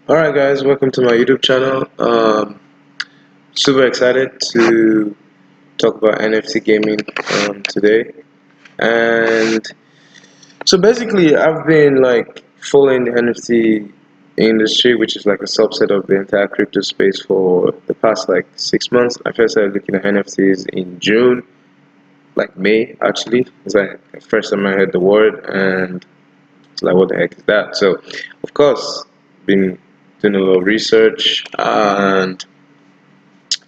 Alright guys, welcome to my YouTube channel. Super excited to talk about NFT gaming today. And so basically I've been like following the NFT industry, which is like a subset of the entire crypto space for the past like 6 months. I first started looking at NFTs in June, like May actually, was like the first time I heard the word and it's like what the heck is that? So of course been doing a lot of research and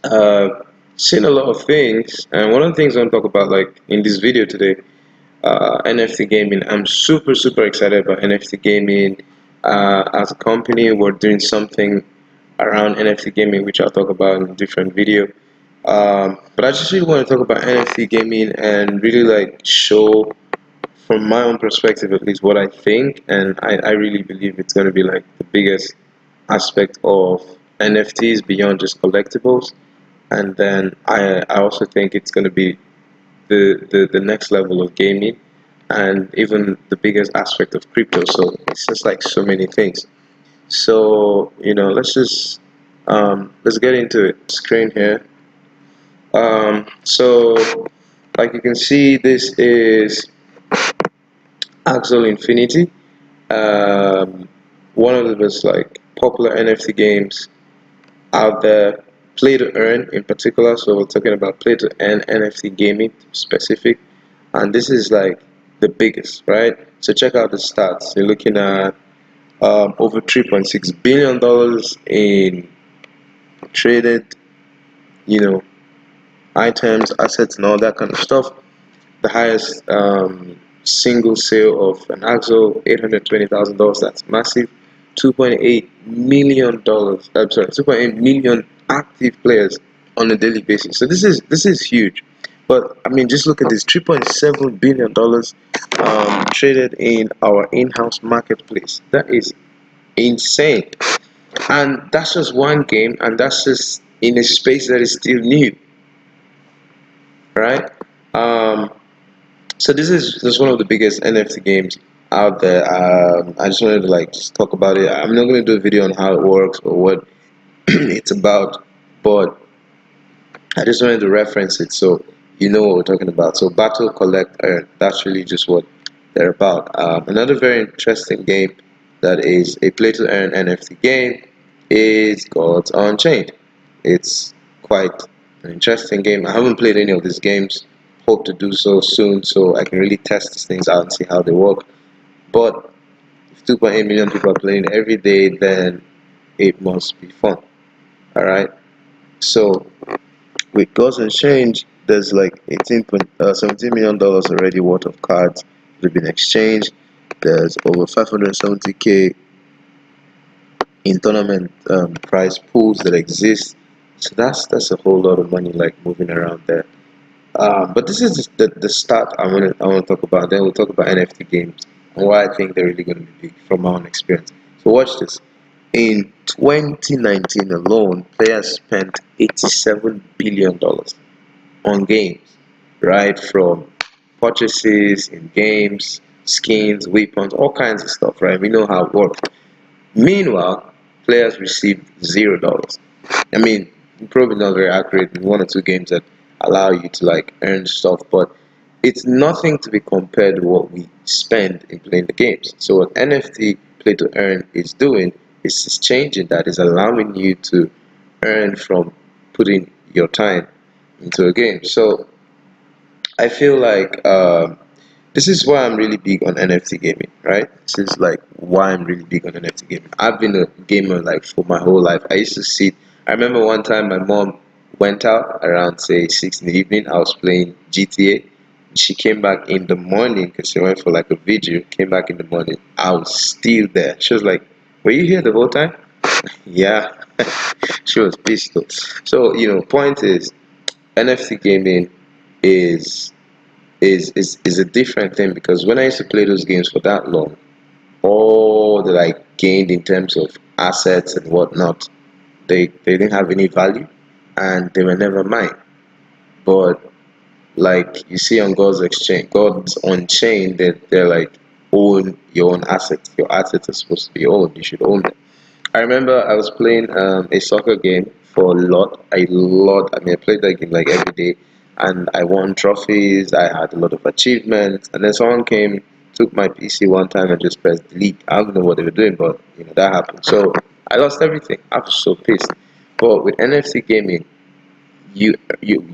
uh, seen a lot of things, and one of the things I want to talk about, like in this video today, NFT gaming. I'm super excited about NFT gaming. As a company, we're doing something around NFT gaming, which I'll talk about in a different video. But I just really want to talk about NFT gaming and really like show, from my own perspective at least, what I think, and I really believe it's going to be like the biggest aspect of NFTs beyond just collectibles. And then I also think it's going to be the next level of gaming and even the biggest aspect of crypto. So it's just like so many things. So let's get into it. Screen here. So like you can see, this is Axel Infinity, um, one of the most like popular NFT games out there. Play to earn in particular, so we're talking about play to earn NFT gaming specific, and this is like the biggest, right? So check out the stats. You're looking at over $3.6 billion in traded, you know, items, assets, and all that kind of stuff. The highest single sale of an Axel, $820,000. That's massive. $2.8 million. I'm sorry, 2.8 million active players on a daily basis. So this is huge. But I mean, just look at this: $3.7 billion traded in our in-house marketplace. That is insane. And that's just one game, and that's just in a space that is still new, right? Um, So this is just one of the biggest NFT games out there. I just wanted to like just talk about it. I'm not going to do a video on how it works or what it's about, but I just wanted to reference it so you know what we're talking about. So Battle Collect Earn, that's really just what they're about. Another very interesting game that is a play to earn NFT game is Gods Unchained. It's quite an interesting game. I haven't played any of these games. Hope to do so soon so I can really test these things out and see how they work. But if 2.8 million people are playing every day, then it must be fun. All right. So with Gods Unchained, there's like 17 million dollars already worth of cards that have been exchanged. There's over 570K in tournament prize pools that exist. So that's a whole lot of money like moving around there. But this is the start I want to talk about. Then we'll talk about NFT games and why I think they're really going to be big from my own experience. So watch this. In 2019 alone, players spent $87 billion on games, right? From purchases in games, skins, weapons, all kinds of stuff, right? We know how it works. Meanwhile, players received $0. I mean, probably not very accurate in one or two games that allow you to like earn stuff, but it's nothing to be compared to what we spend in playing the games. So what NFT play to earn is doing is changing that, is allowing you to earn from putting your time into a game. So I feel like this is why I'm really big on NFT gaming, right? This is like why I'm really big on NFT gaming. I've been a gamer like for my whole life. I used to sit. I remember one time my mom went out around say 6 in the evening. I was playing GTA. She came back in the morning because she went for like a video. Came back in the morning. I was still there. She was like, "Were you here the whole time?" Yeah, she was pissed though. So point is, NFT gaming is is a different thing because when I used to play those games for that long, all that I gained in terms of assets and whatnot, they didn't have any value and they were never mine. But like you see on God's on chain, they're like own your own assets. Your assets are supposed to be owned. You should own them. I remember I was playing a soccer game for a lot. I mean, I played that game like every day, and I won trophies. I had a lot of achievements, and then someone came, took my PC one time, and just pressed delete. I don't know what they were doing, but that happened. So I lost everything. I was so pissed. But with NFC gaming, you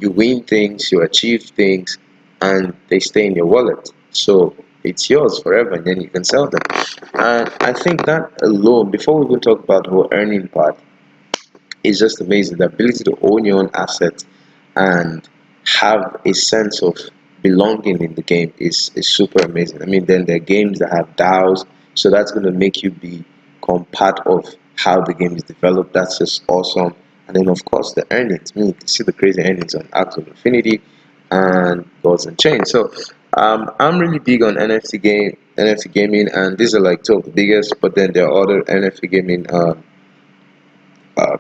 win things, you achieve things, and they stay in your wallet. So it's yours forever, and then you can sell them. And I think that alone, before we even talk about the whole earning part, is just amazing. The ability to own your own assets and have a sense of belonging in the game is super amazing. I mean, then there are games that have DAOs, so that's going to make you become part of how the game is developed. That's just awesome. And then, of course, the earnings. I mean, you can see the crazy earnings on Axel Infinity and Gods and Chains. So, I'm really big on NFT gaming, and these are like two of the biggest. But then there are other NFT gaming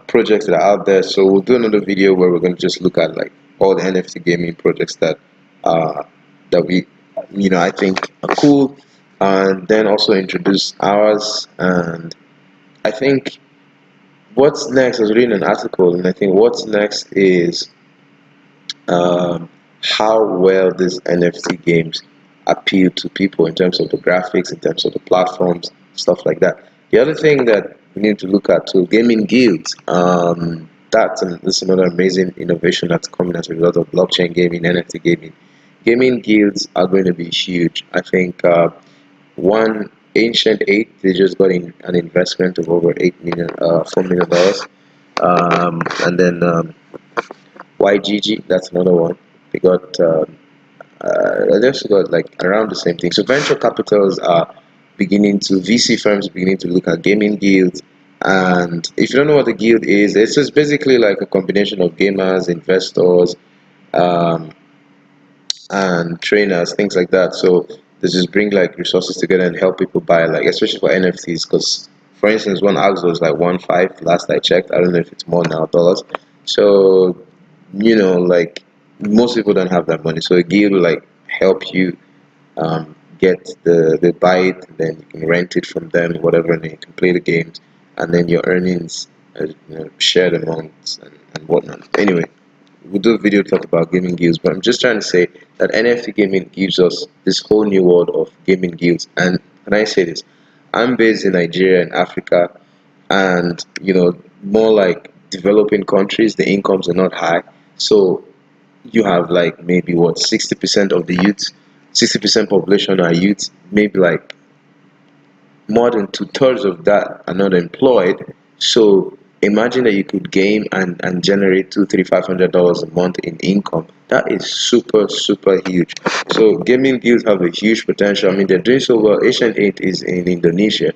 projects that are out there. So we'll do another video where we're going to just look at like all the NFT gaming projects uh, that we, I think are cool, and then also introduce ours. And I think what's next, I was reading an article, and I think what's next is how well these NFT games appeal to people in terms of the graphics, in terms of the platforms, stuff like that. The other thing that we need to look at too, gaming guilds. That's another amazing innovation that's coming as a result of blockchain gaming, NFT gaming. Gaming guilds are going to be huge. I think one Ancient Eight, they just got an investment of over 8 million, $4 million, and then YGG, that's another one. They got they also got like around the same thing. So venture capitals are VC firms are beginning to look at gaming guilds. And if you don't know what a guild is, it's just basically like a combination of gamers, investors, um, and trainers, things like that. So they just bring like resources together and help people buy, like especially for NFTs. Because for instance, one Axo was like 1.5 last I checked. I don't know if it's more now dollars. So like most people don't have that money. So a guild will like help you get the buy it, and then you can rent it from them, whatever, and then you can play the games, and then your earnings shared amongst and whatnot. Anyway, we'll do a video talk about gaming guilds, but I'm just trying to say that NFT gaming gives us this whole new world of gaming guilds. And when I say this, I'm based in Nigeria and Africa, and more like developing countries, the incomes are not high. So you have like maybe what 60% of the youth, 60% population are youth, maybe like more than two-thirds of that are not employed. So imagine that you could game and generate two, three, $500 a month in income. That is super, super huge. So gaming guilds have a huge potential. I mean, they're doing so well. Asian 8 is in Indonesia.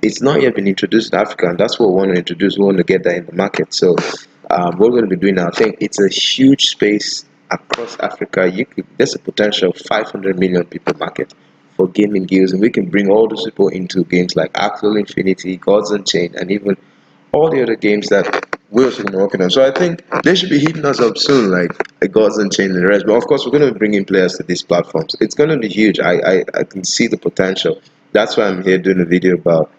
It's not yet been introduced in Africa, and that's what we want to introduce. We want to get that in the market. So, what we're going to be doing now, I think it's a huge space across Africa. There's a potential 500 million people market for gaming guilds, and we can bring all those people into games like Axel Infinity, Gods Unchained, and even all the other games that we're also going to work on. So I think they should be hitting us up soon, like Gods Unchained and the rest. But of course, we're going to be bringing players to these platforms. It's going to be huge. I can see the potential. That's why I'm here doing a video about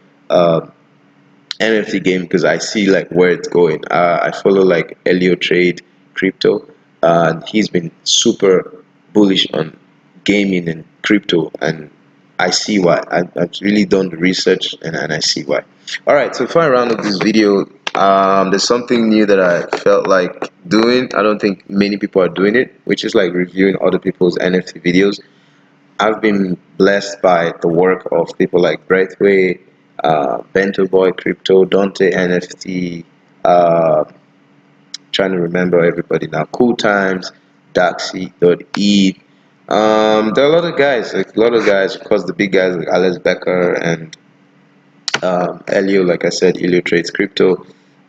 NFT game, because I see like where it's going. I follow like Elio Trade Crypto, and he's been super bullish on gaming and crypto, and I see why. I've really done the research, and I see why. All right, so before I round up this video, there's something new that I felt like doing. I don't think many people are doing it, which is like reviewing other people's NFT videos. I've been blessed by the work of people like Breathway, Bento Boy Crypto, Dante NFT, uh, trying to remember everybody now, Cool Times, Daxi.eth. There are a lot of guys, like a lot of guys, of course, the big guys like Alex Becker and Elio, like I said, Elio Trades Crypto.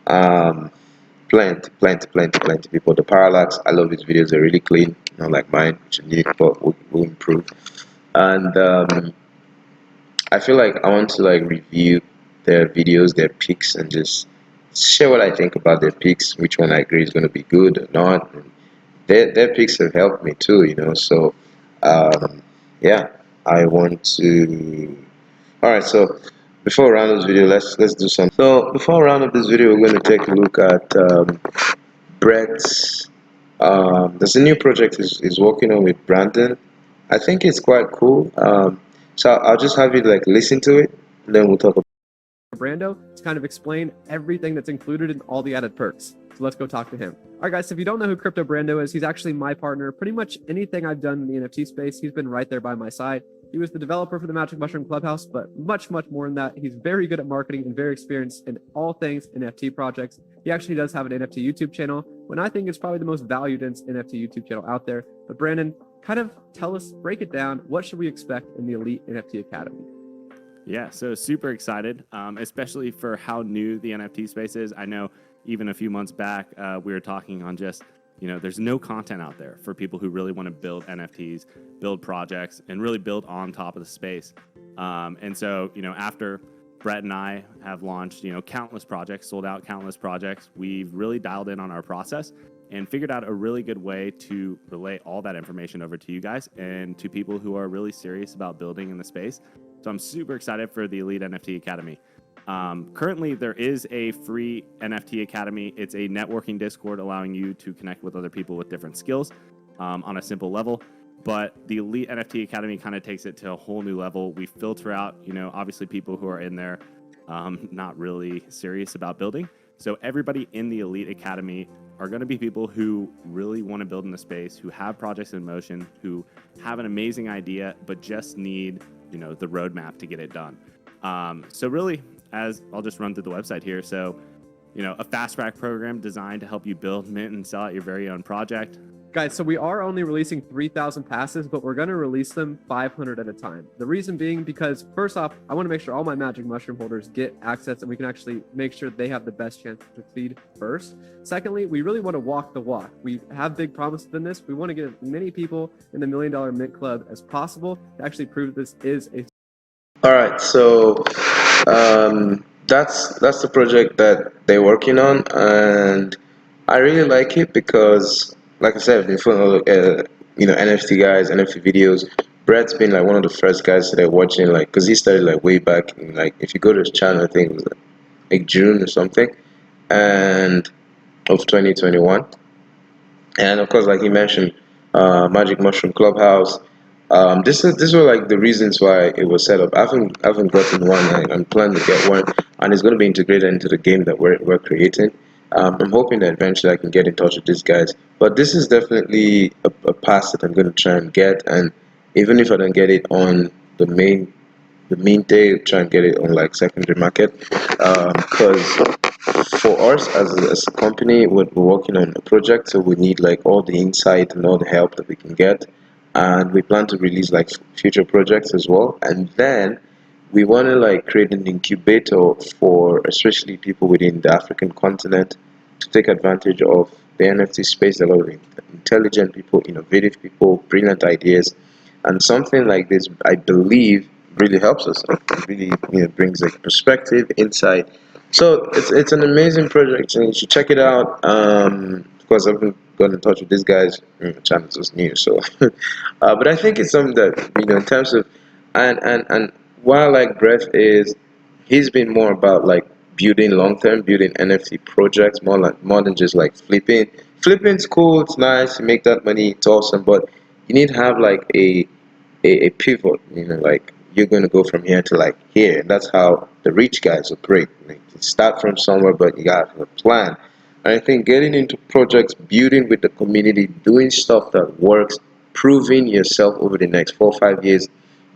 Um, plenty people. The Parallax, I love his videos, they're really clean, like mine, which are new, but will improve. And I feel like I want to like review their videos, their picks, and just share what I think about their picks, which one I agree is going to be good or not. And their picks have helped me too. So um, yeah, I want to. All right, so before I round this video, let's do something. So before I round up this video, we're going to take a look at Brett's. There's a new project is working on with Brandon. I think it's quite cool. So I'll just have you like listen to it, and then we'll talk about. Brando to kind of explain everything that's included in all the added perks. So let's go talk to him. All right, guys, so if you don't know who Crypto Brando is, he's actually my partner. Pretty much anything I've done in the NFT space, he's been right there by my side. He was the developer for the Magic Mushroom Clubhouse, but much more than that. He's very good at marketing and very experienced in all things NFT projects. He actually does have an NFT YouTube channel, when I think it's probably the most valued NFT YouTube channel out there. But Brandon, kind of tell us, break it down. What should we expect in the Elite NFT Academy? Yeah, so super excited, especially for how new the NFT space is. I know even a few months back, we were talking on just, there's no content out there for people who really want to build NFTs, build projects, and really build on top of the space. And so, after Brett and I have launched, countless projects, sold out countless projects, we've really dialed in on our process and figured out a really good way to relay all that information over to you guys and to people who are really serious about building in the space. So I'm super excited for the Elite NFT Academy. Currently, there is a free NFT Academy. It's a networking Discord allowing you to connect with other people with different skills on a simple level. But the Elite NFT Academy kind of takes it to a whole new level. We filter out, obviously people who are in there not really serious about building. So everybody in the Elite Academy are going to be people who really want to build in the space, who have projects in motion, who have an amazing idea, but just need the roadmap to get it done. So really, as I'll just run through the website here. So, a fast track program designed to help you build, mint, and sell out your very own project. Guys, so we are only releasing 3,000 passes, but we're going to release them 500 at a time. The reason being because, first off, I want to make sure all my Magic Mushroom holders get access and we can actually make sure they have the best chance to succeed first. Secondly, we really want to walk the walk. We have big promises in this. We want to get as many people in the $1 Million Mint Club as possible to actually prove that this is a... All right, so that's the project that they're working on, and I really like it because, like I said, I've been following NFT guys, NFT videos. Brett's been like one of the first guys that I'm watching, like, because he started like way back in, like, if you go to his channel, I think it was like June or something, and of 2021. And of course, like he mentioned, Magic Mushroom Clubhouse. This were like the reasons why it was set up. I haven't gotten one. I'm planning to get one, and it's going to be integrated into the game that we're creating. I'm hoping that eventually I can get in touch with these guys. But this is definitely a pass that I'm going to try and get. And even if I don't get it on the main day, try and get it on like secondary market, because for us as a company, we're working on a project, so we need like all the insight and all the help that we can get, and we plan to release like future projects as well. And then we want to like create an incubator for especially people within the African continent to take advantage of the NFT space. A lot of intelligent people, innovative people, brilliant ideas, and something like this, I believe, really helps us. It really, brings like perspective, insight. So it's an amazing project, and you should check it out. Of course, I haven't got in touch with these guys. The channel is new, so but I think it's something that in terms of and while like Breath is, he's been more about like building long term, building NFT projects, more than just like flipping. Flipping's cool, it's nice, you make that money, it's awesome, but you need to have like a pivot, like you're going to go from here to like here. That's how the rich guys operate. Like, you start from somewhere, but you got a plan. And I think getting into projects, building with the community, doing stuff that works, proving yourself over the next 4 or 5 years,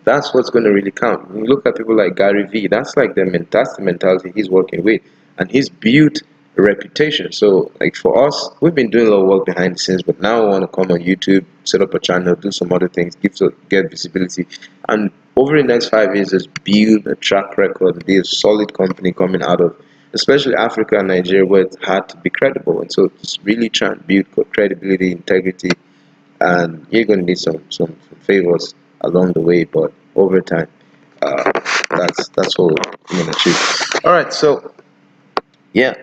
that's what's going to really count. When you look at people like Gary Vee, that's the mentality he's working with, and he's built a reputation. So, like for us, we've been doing a lot of work behind the scenes, but now we want to come on YouTube, set up a channel, do some other things, get visibility, and over the next 5 years, just build a track record, be a solid company coming out of, especially Africa and Nigeria, where it's hard to be credible. And so, just really try and build credibility, integrity, and you're going to need some favors along the way, but over time, uh, that's what we're going to achieve. All right, so yeah.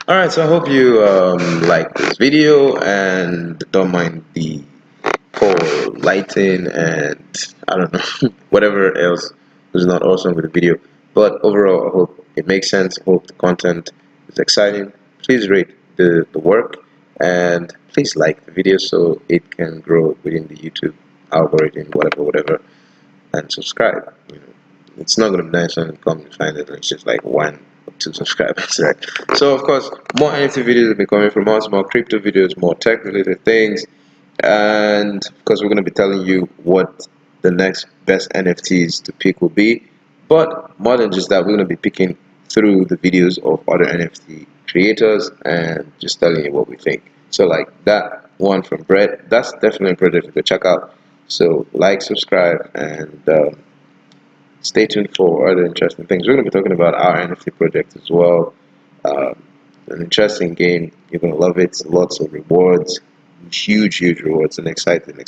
All right, so I hope you like this video and don't mind the poor lighting and I don't know whatever else was not awesome with the video. But overall, I hope it makes sense. I hope the content is exciting. Please rate the work and please like the video so it can grow within the YouTube algorithm, whatever, and subscribe. It's not gonna be nice when you come to find it and it's just like 1 or 2 subscribers, right? So of course, more NFT videos will be coming from us, more crypto videos, more tech related things, and of course we're gonna be telling you what the next best NFTs to pick will be. But more than just that, we're gonna be picking through the videos of other NFT creators and just telling you what we think. So like that one from Brett, that's definitely a project to go check out. So like, subscribe, and stay tuned for other interesting things. We're going to be talking about our NFT project as well. Um, an interesting game. You're going to love it. Lots of rewards, huge rewards, and exciting.